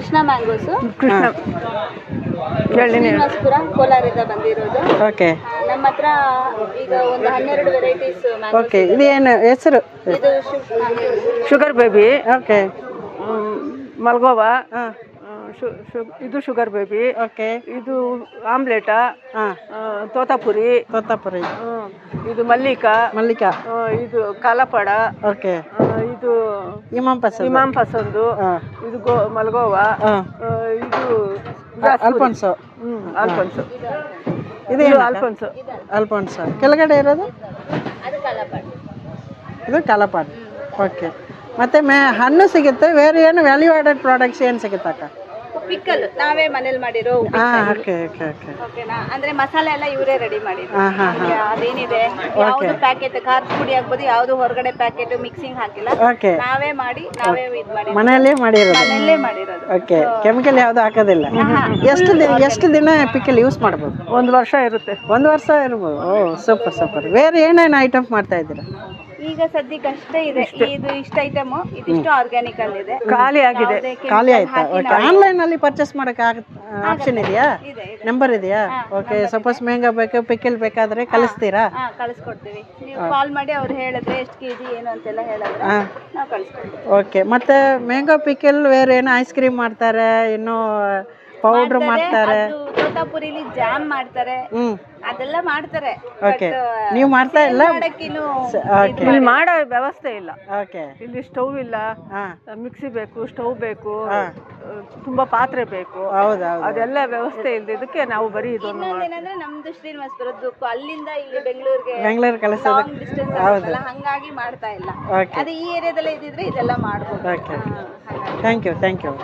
ಕೃಷ್ಣ ಮ್ಯಾಂಗೋಸು ಕೃಷ್ಣ ಶ್ರೀನಿವಾಸಪುರ ಕೋಲಾರಿಂದ ಬಂದಿರೋದು. ಓಕೆ ನಮ್ಮ ಹತ್ರ ಈಗ ಒಂದು 12 ವೆರೈಟೀಸ್ ಓಕೆ. ಇದು ಏನು ಹೆಸರು? ಇದು ಶುಗರ್ ಬೇಬಿ, ಓಕೆ ಮಲ್ಗೋವಾ, ಇದು ಶುಗರ್ ಬೇಬಿ, ಓಕೆ. ಇದು ಆಮ್ಲೆಟ, ಹಾಂ ತೋತಾಪುರಿ, ತೋತಾಪುರಿ, ಇದು ಮಲ್ಲಿಕಾ, ಇದು ಕಾಲಪಡ, ಓಕೆ. ಇದು ಇಮಾಮ್ ಪಸಂದು, ಇದು ಮಲ್ಗೋವಾ, ಇದು ಅಲ್ಫೋನ್ಸೋ. ಆಲ್ಫೋನ್ಸೋ. ಇದು ಅಲ್ಫೋನ್ಸೋ. ಕೆಳಗಡೆ ಇರೋದು ಇದು ಕಾಲಪಾಡ್. ಓಕೆ. ಮತ್ತೆ ಹಣ್ಣು ಸಿಗುತ್ತೆ, ಬೇರೆ ಏನು ವ್ಯಾಲ್ಯೂ ಆಡೆಡ್ ಪ್ರಾಡಕ್ಟ್ಸ್ ಏನು ಸಿಗುತ್ತೆ ಅಕ್ಕ? ಪಿಕ್ಕಲ್ ನಾವೇ ಮನೇಲಿ ಮಾಡಿರೋ. Okay okay okay. ಓಕೆನಾ? ಅಂದ್ರೆ ಮಸಾಲೆ ಎಲ್ಲ ಇವರೇ ರೆಡಿ ಮಾಡಿದ್ರು. ಅದೇನಿದೆ ಯಾವುದು ಪ್ಯಾಕೆಟ್ ಖಾರದ ಪುಡಿ ಆಗ್ಬೋದು, ಯಾವುದು ಹೊರಗಡೆ ಪ್ಯಾಕೆಟ್ ಮಿಕ್ಸಿಂಗ್ ಹಾಕಿಲ್ಲ. ಓಕೆ. ನಾವೇ ಮಾಡಿ ನಾವೇ ಇದು ಮಾಡಿ ಮನೆಯಲ್ಲೇ ಮಾಡಿರೋದು. ಓಕೆ. ಕೆಮಿಕಲ್ ಯಾವುದು ಹಾಕೋದಿಲ್ಲ. ಎಷ್ಟು ದಿನ ಪಿಕ್ಕಲ್ ಯೂಸ್ ಮಾಡ್ಬೋದು? 1 ವರ್ಷ ಇರುತ್ತೆ. 1 ವರ್ಷ ಇರ್ಬೋದು. ಓ ಸೂಪರ್. ಬೇರೆ ಏನೇನು ಐಟಮ್ ಮಾಡ್ತಾ ಇದ್ದೀರಾ? ಈಗ ಸದ್ಯಕ್ಕೆ ಅಷ್ಟೇ ಇದೆ. ಇದು ಇಷ್ಟ ಐಟಮ್, ಇದಿಷ್ಟು ಆರ್ಗ್ಯಾನಿಕ್ ಅಲ್ಲಿ ಇದೆ. ಖಾಲಿ ಆಗಿದೆ. ಖಾಲಿ ಆಯ್ತಾ? ಓಕೆ. ಆನ್ಲೈನ್ ಅಲ್ಲಿ ಪರ್ಚೇಸ್ ಮಾಡಕ್ಕೆ ಆಪ್ಷನ್ ಇದೆಯಾ? ನಂಬರ್ ಇದೆಯಾ? ಓಕೆ. ಸಪೋಸ್ ಮ್ಯಾಂಗೋ ಬೇಕು, ಪಿಕ್ಕಲ್ ಬೇಕಾದ್ರೆ ಕಳಿಸ್ತೀರಾ? ಕಳಿಸ್ಕೊಡ್ತೀವಿ. ನೀವು ಕಾಲ್ ಮಾಡಿ ಅವ್ರು ಹೇಳಿದ್ರೆ ಎಷ್ಟು ಕೆಜಿ ಏನು ಅಂತೆಲ್ಲ ಹೇಳಿದ್ರೆ ನಾವು ಕಳಿಸ್ಕೊಡ್ತೀವಿ. ಓಕೆ. ಮತ್ತೆ ಮ್ಯಾಂಗೋ ಪಿಕ್ಕಲ್ ಬೇರೆ ಏನು ಐಸ್ ಕ್ರೀಮ್ ಮಾಡ್ತಾರೆ, ಇನ್ನೂ ಪೌಡರ್ ಮಾಡ್ತಾರೆ, ತೋತಾಪುರಿಲಿ ಜಾಮ್ ಮಾಡ್ತಾರೆ, ಅದೆಲ್ಲ ಮಾಡ್ತಾರೆ. ಓಕೆ. ನೀವು ಮಾಡ್ತಾ ಇಲ್ಲ? ಇಲ್ಲಿ ಮಾಡೋ ವ್ಯವಸ್ಥೆ ಇಲ್ಲ. ಓಕೆ. ಇಲ್ಲಿ ಸ್ಟವ್ ಇಲ್ಲ, ಮಿಕ್ಸಿ ಬೇಕು, ಸ್ಟವ್ ಬೇಕು, ತುಂಬಾ ಪಾತ್ರೆ ಬೇಕು. ಹೌದೌದು. ಅದೆಲ್ಲ ವ್ಯವಸ್ಥೆ ಇಲ್ದಿದ್ದಕ್ಕೆ ನಾವು ಬರೀ ಇದೊಂದು ಏನಂದ್ರೆ ನಮ್ದು ಶ್ರೀನಿವಾಸಪುರದ್ದು ಅಲ್ಲಿಂದ ಇಲ್ಲಿ ಬೆಂಗಳೂರು ಕಳಿಸೋದು. ಡಿಸ್ಟೆನ್ಸ್ ಹಂಗಾಗಿ ಮಾಡ್ತಾ ಇಲ್ಲ. ಅದೇ ಈ ಏರಿಯಾದಲ್ಲೇ ಇದ್ದಿದ್ರೆ ಇದೆಲ್ಲ ಮಾಡ್ಬೋದು. ಓಕೆ. Thank you